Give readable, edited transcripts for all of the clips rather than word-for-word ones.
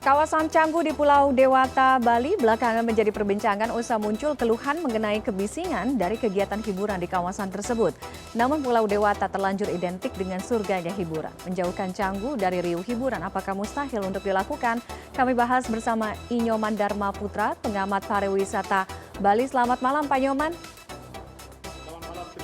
Kawasan Canggu di Pulau Dewata, Bali belakangan menjadi perbincangan usai muncul keluhan mengenai kebisingan dari kegiatan hiburan di kawasan tersebut. Namun Pulau Dewata terlanjur identik dengan surganya hiburan. Menjauhkan Canggu dari riuh hiburan, apakah mustahil untuk dilakukan? Kami bahas bersama Inyoman Dharma Putra, pengamat pariwisata Bali. Selamat malam Pak Nyoman.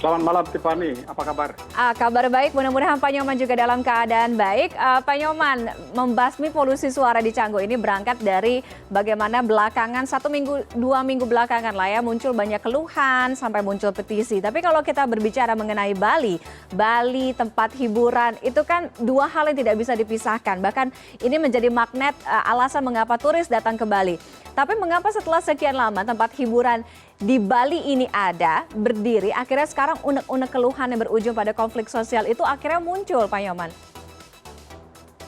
Selamat malam Tiffany, apa kabar? Kabar baik, mudah-mudahan Pak Nyoman juga dalam keadaan baik. Pak Nyoman, membasmi polusi suara di Canggu ini berangkat dari bagaimana belakangan 1 minggu, 2 minggu belakangan lah ya muncul banyak keluhan sampai muncul petisi. Tapi kalau kita berbicara mengenai Bali tempat hiburan itu kan dua hal yang tidak bisa dipisahkan. Bahkan ini menjadi magnet alasan mengapa turis datang ke Bali. Tapi mengapa setelah sekian lama tempat hiburan di Bali ini ada, berdiri, akhirnya sekarang unek-unek keluhan yang berujung pada konflik sosial itu akhirnya muncul, Pak Nyoman?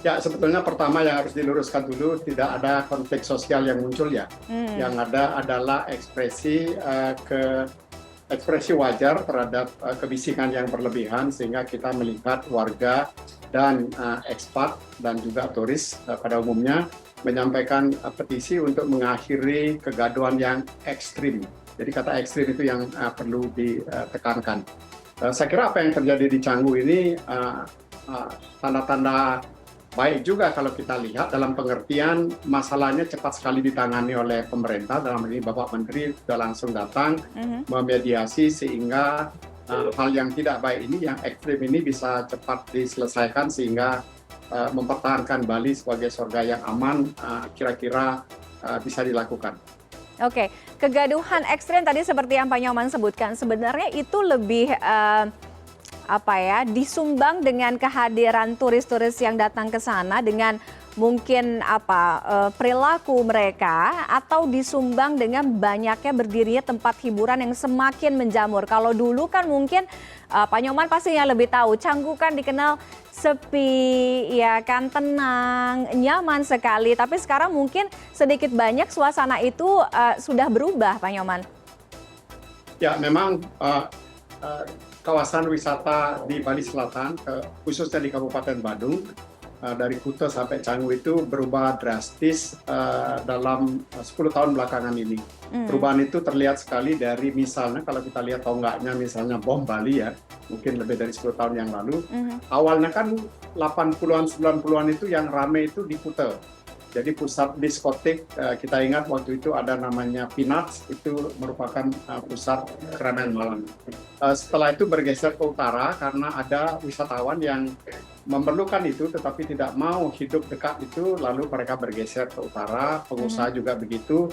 Ya, sebetulnya pertama yang harus diluruskan dulu, tidak ada konflik sosial yang muncul ya. Yang ada adalah ekspresi wajar terhadap kebisingan yang berlebihan, sehingga kita melihat warga dan ekspat dan juga turis pada umumnya menyampaikan petisi untuk mengakhiri kegaduhan yang ekstrim. Jadi kata ekstrim itu yang perlu ditekankan. Saya kira apa yang terjadi di Canggu ini tanda-tanda baik juga kalau kita lihat dalam pengertian masalahnya cepat sekali ditangani oleh pemerintah. Dalam ini Bapak Menteri sudah langsung datang memediasi sehingga hal yang tidak baik ini, yang ekstrim ini bisa cepat diselesaikan sehingga mempertahankan Bali sebagai surga yang aman kira-kira bisa dilakukan. Oke, kegaduhan ekstrim tadi seperti yang Pak Nyoman sebutkan, sebenarnya itu lebih disumbang dengan kehadiran turis-turis yang datang ke sana dengan mungkin perilaku mereka, atau disumbang dengan banyaknya berdirinya tempat hiburan yang semakin menjamur. Kalau dulu kan mungkin Pak Nyoman pastinya lebih tahu, Canggu kan dikenal sepi, ya kan, tenang, nyaman sekali. Tapi sekarang mungkin sedikit banyak suasana itu sudah berubah, Pak Nyoman. Ya, memang kawasan wisata di Bali Selatan, khususnya di Kabupaten Badung, dari Kuta sampai Canggu itu berubah drastis dalam 10 tahun belakangan ini. Perubahan itu terlihat sekali dari misalnya kalau kita lihat tonggaknya misalnya Bom Bali ya, mungkin lebih dari 10 tahun yang lalu. Awalnya kan 80-an, 90-an itu yang rame itu di Kuta. Jadi pusat diskotik, kita ingat waktu itu ada namanya Peanuts, itu merupakan pusat keramaian malam. Setelah itu bergeser ke utara karena ada wisatawan yang memerlukan itu tetapi tidak mau hidup dekat itu, lalu mereka bergeser ke utara, pengusaha juga begitu,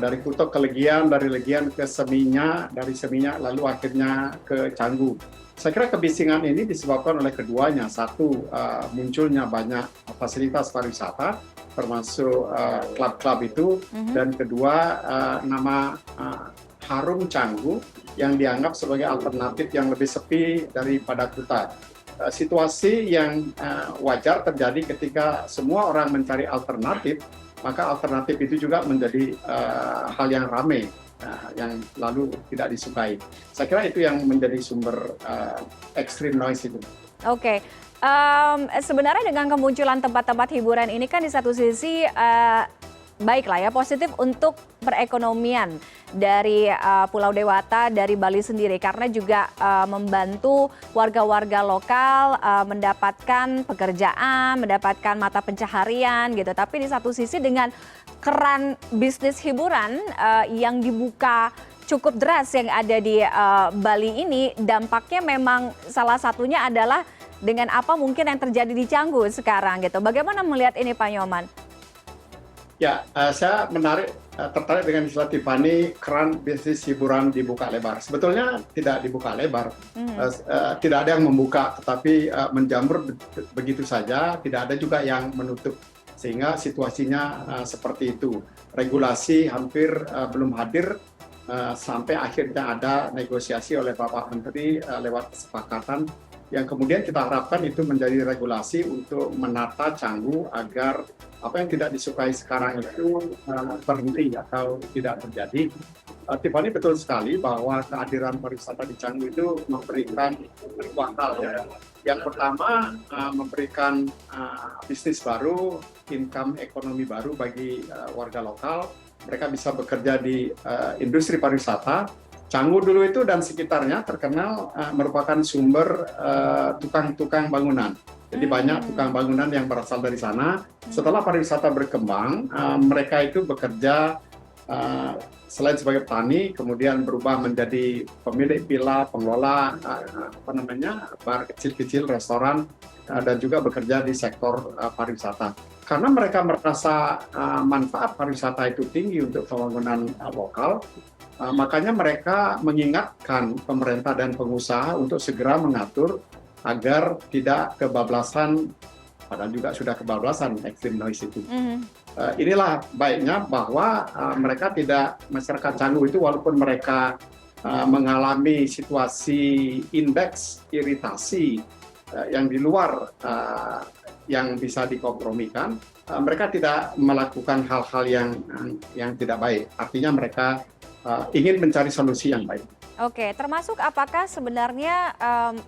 dari Kuta ke Legian, dari Legian ke Seminyak, dari Seminyak lalu akhirnya ke Canggu. Saya kira kebisingan ini disebabkan oleh keduanya. Satu, munculnya banyak fasilitas pariwisata, termasuk klub-klub itu, dan kedua, nama harum Canggu yang dianggap sebagai alternatif yang lebih sepi daripada Kuta. Situasi yang wajar terjadi ketika semua orang mencari alternatif, maka alternatif itu juga menjadi hal yang ramai, yang lalu tidak disukai. Saya kira itu yang menjadi sumber extreme noise itu. Oke. Sebenarnya dengan kemunculan tempat-tempat hiburan ini kan di satu sisi baiklah ya, positif untuk perekonomian dari Pulau Dewata, dari Bali sendiri, karena juga membantu warga-warga lokal mendapatkan pekerjaan, mendapatkan mata pencaharian gitu. Tapi di satu sisi dengan keran bisnis hiburan yang dibuka cukup deras yang ada di Bali ini, dampaknya memang salah satunya adalah dengan apa mungkin yang terjadi di Canggu sekarang gitu. Bagaimana melihat ini Pak Nyoman? Ya, saya tertarik dengan istilah Tiffany, keran bisnis hiburan dibuka lebar. Sebetulnya tidak dibuka lebar, tidak ada yang membuka, tetapi menjamur begitu saja, tidak ada juga yang menutup. Sehingga situasinya seperti itu. Regulasi hampir belum hadir, sampai akhirnya ada negosiasi oleh Bapak Menteri lewat kesepakatan yang kemudian kita harapkan itu menjadi regulasi untuk menata Canggu agar apa yang tidak disukai sekarang itu berhenti atau tidak terjadi. Tiffany, betul sekali bahwa kehadiran pariwisata di Canggu itu memberikan dua hal ya. Yang pertama, memberikan bisnis baru, income ekonomi baru bagi warga lokal. Mereka bisa bekerja di industri pariwisata. Canggu dulu itu dan sekitarnya terkenal merupakan sumber tukang-tukang bangunan. Jadi banyak tukang bangunan yang berasal dari sana. Setelah pariwisata berkembang, mereka itu bekerja selain sebagai petani, kemudian berubah menjadi pemilik villa, pengelola bar kecil-kecil, restoran, dan juga bekerja di sektor pariwisata. Karena mereka merasa manfaat pariwisata itu tinggi untuk pembangunan lokal, makanya mereka mengingatkan pemerintah dan pengusaha untuk segera mengatur agar tidak kebablasan, padahal juga sudah kebablasan extreme noise itu. Inilah baiknya bahwa masyarakat Canggu itu walaupun mereka mengalami situasi indeks iritasi yang di luar yang bisa dikompromikan, mereka tidak melakukan hal-hal yang tidak baik. Artinya mereka ingin mencari solusi yang baik. Oke, termasuk apakah sebenarnya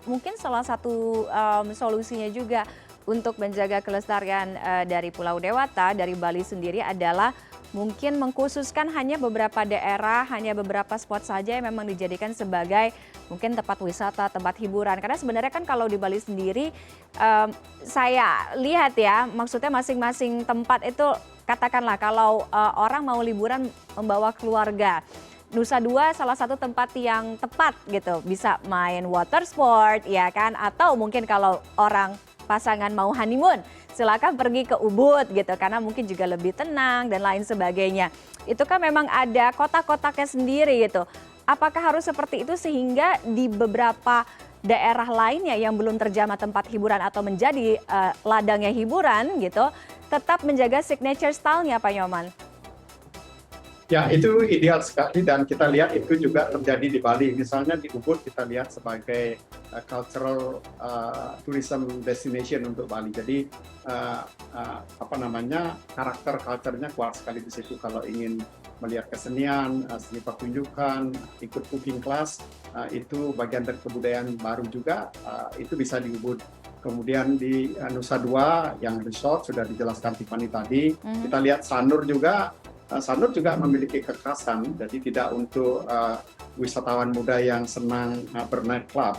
mungkin salah satu solusinya juga untuk menjaga kelestarian dari Pulau Dewata, dari Bali sendiri adalah mungkin mengkhususkan hanya beberapa daerah, hanya beberapa spot saja yang memang dijadikan sebagai mungkin tempat wisata, tempat hiburan. Karena sebenarnya kan kalau di Bali sendiri, saya lihat ya, maksudnya masing-masing tempat itu katakanlah kalau orang mau liburan membawa keluarga, Nusa Dua salah satu tempat yang tepat gitu, bisa main water sport ya kan, atau mungkin kalau orang pasangan mau honeymoon silakan pergi ke Ubud gitu karena mungkin juga lebih tenang dan lain sebagainya. Itu kan memang ada kotak-kotaknya sendiri gitu. Apakah harus seperti itu sehingga di beberapa daerah lainnya yang belum terjamah tempat hiburan atau menjadi ladangnya hiburan gitu tetap menjaga signature style-nya, Pak Nyoman? Ya, itu ideal sekali dan kita lihat itu juga terjadi di Bali. Misalnya di Ubud kita lihat sebagai cultural tourism destination untuk Bali. Jadi karakter culture-nya kuat sekali di situ. Kalau ingin melihat kesenian, seni pertunjukan, ikut cooking class, itu bagian dari kebudayaan baru juga, itu bisa di Ubud. Kemudian di Nusa Dua yang resort sudah dijelaskan Tiffany tadi. Kita lihat Sanur juga. Sanur juga memiliki kekhasan, jadi tidak untuk wisatawan muda yang senang bernight club.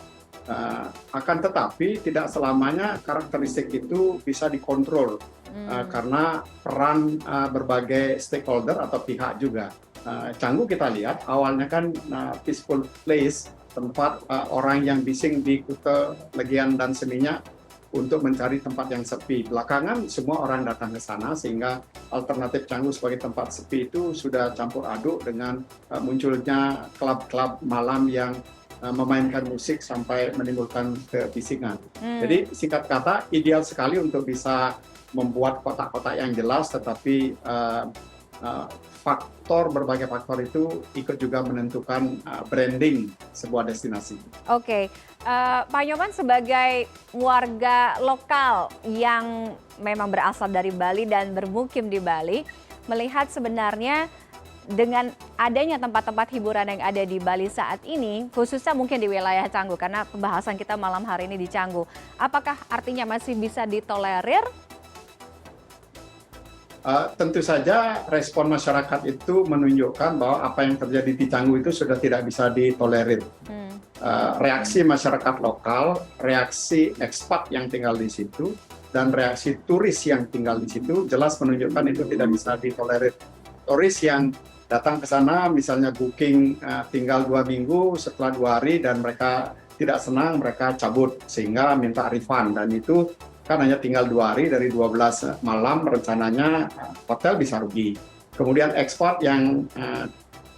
Akan tetapi tidak selamanya karakteristik itu bisa dikontrol karena peran berbagai stakeholder atau pihak juga. Canggu kita lihat awalnya kan peaceful place, tempat orang yang bising di Kuta, Legian dan Seminyak untuk mencari tempat yang sepi. Belakangan semua orang datang ke sana sehingga alternatif Canggu sebagai tempat sepi itu sudah campur aduk dengan munculnya klub-klub malam yang memainkan musik sampai menimbulkan kebisingan. Jadi singkat kata ideal sekali untuk bisa membuat kotak-kotak yang jelas, tetapi berbagai faktor itu ikut juga menentukan branding sebuah destinasi. Oke, Pak Nyoman sebagai warga lokal yang memang berasal dari Bali dan bermukim di Bali, melihat sebenarnya dengan adanya tempat-tempat hiburan yang ada di Bali saat ini, khususnya mungkin di wilayah Canggu, karena pembahasan kita malam hari ini di Canggu, apakah artinya masih bisa ditolerir? Tentu saja respon masyarakat itu menunjukkan bahwa apa yang terjadi di Canggu itu sudah tidak bisa ditolerir. Reaksi masyarakat lokal, reaksi ekspat yang tinggal di situ, dan reaksi turis yang tinggal di situ jelas menunjukkan itu tidak bisa ditolerir. Turis yang datang ke sana misalnya booking tinggal 2 minggu, setelah 2 hari dan mereka tidak senang, mereka cabut sehingga minta refund, dan itu kan hanya tinggal 2 hari dari 12 malam, rencananya hotel bisa rugi. Kemudian ekspor yang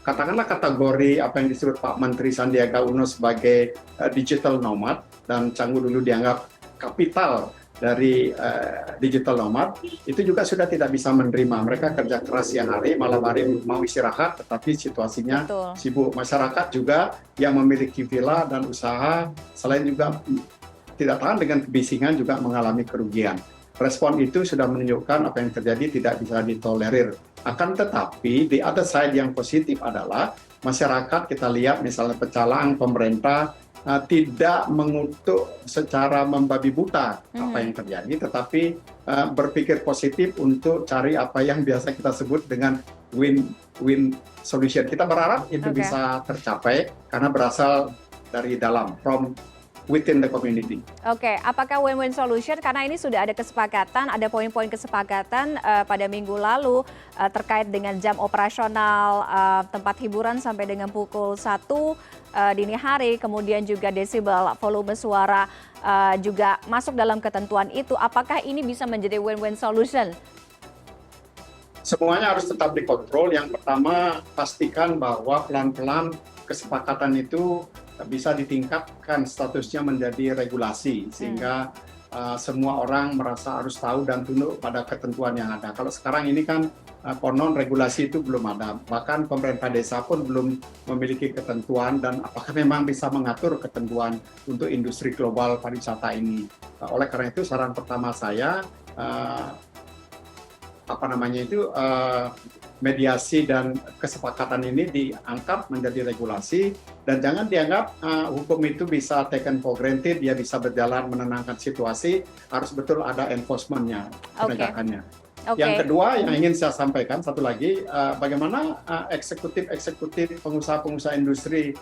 katakanlah kategori apa yang disebut Pak Menteri Sandiaga Uno sebagai digital nomad, dan Canggu dulu dianggap kapital dari digital nomad, itu juga sudah tidak bisa menerima. Mereka kerja keras siang hari, malam hari mau istirahat, tetapi situasinya sibuk. Masyarakat juga yang memiliki villa dan usaha, selain juga tidak tahan dengan kebisingan juga mengalami kerugian. Respon itu sudah menunjukkan apa yang terjadi tidak bisa ditolerir. Akan tetapi, the other side yang positif adalah masyarakat kita lihat misalnya pecalang pemerintah tidak mengutuk secara membabi buta apa yang terjadi, tetapi berpikir positif untuk cari apa yang biasa kita sebut dengan win-win solution. Kita berharap itu bisa tercapai karena berasal dari dalam, from within the community. Oke, apakah win-win solution? Karena ini sudah ada kesepakatan, ada poin-poin kesepakatan pada minggu lalu terkait dengan jam operasional tempat hiburan sampai dengan pukul 1 dini hari, kemudian juga desibel, volume suara juga masuk dalam ketentuan itu. Apakah ini bisa menjadi win-win solution? Semuanya harus tetap dikontrol. Yang pertama, pastikan bahwa pelan-pelan kesepakatan itu bisa ditingkatkan statusnya menjadi regulasi, sehingga semua orang merasa harus tahu dan tunduk pada ketentuan yang ada. Kalau sekarang ini kan konon regulasi itu belum ada, bahkan pemerintah desa pun belum memiliki ketentuan dan apakah memang bisa mengatur ketentuan untuk industri global pariwisata ini. Oleh karena itu saran pertama saya mediasi dan kesepakatan ini diangkat menjadi regulasi dan jangan dianggap hukum itu bisa taken for granted, dia bisa berjalan menenangkan situasi, harus betul ada enforcement-nya, penegakannya. Yang kedua yang ingin saya sampaikan satu lagi, bagaimana eksekutif pengusaha-pengusaha industri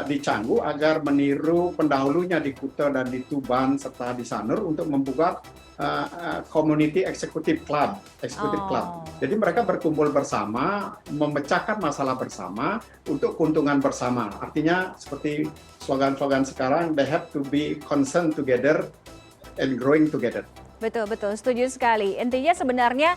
di Canggu agar meniru pendahulunya di Kuta dan di Tuban serta di Sanur untuk membuat community executive club. Jadi mereka berkumpul bersama, memecahkan masalah bersama untuk keuntungan bersama. Artinya seperti slogan-slogan sekarang, they have to be concerned together and growing together. Betul, setuju sekali. Intinya sebenarnya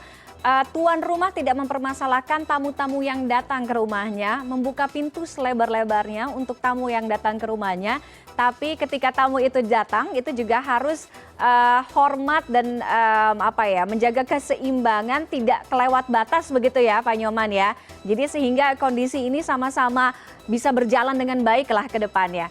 tuan rumah tidak mempermasalahkan tamu-tamu yang datang ke rumahnya, membuka pintu selebar-lebarnya untuk tamu yang datang ke rumahnya. Tapi ketika tamu itu datang, itu juga harus hormat dan menjaga keseimbangan, tidak kelewat batas begitu ya Pak Nyoman ya. Jadi sehingga kondisi ini sama-sama bisa berjalan dengan baik lah ke depannya.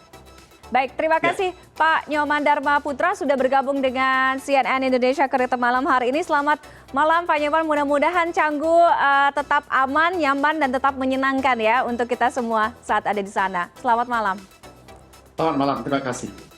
Baik, terima kasih Pak Nyoman Dharma Putra sudah bergabung dengan CNN Indonesia Connected malam hari ini. Selamat malam Pak Nyoman, mudah-mudahan Canggu tetap aman, nyaman, dan tetap menyenangkan ya untuk kita semua saat ada di sana. Selamat malam. Selamat malam, terima kasih.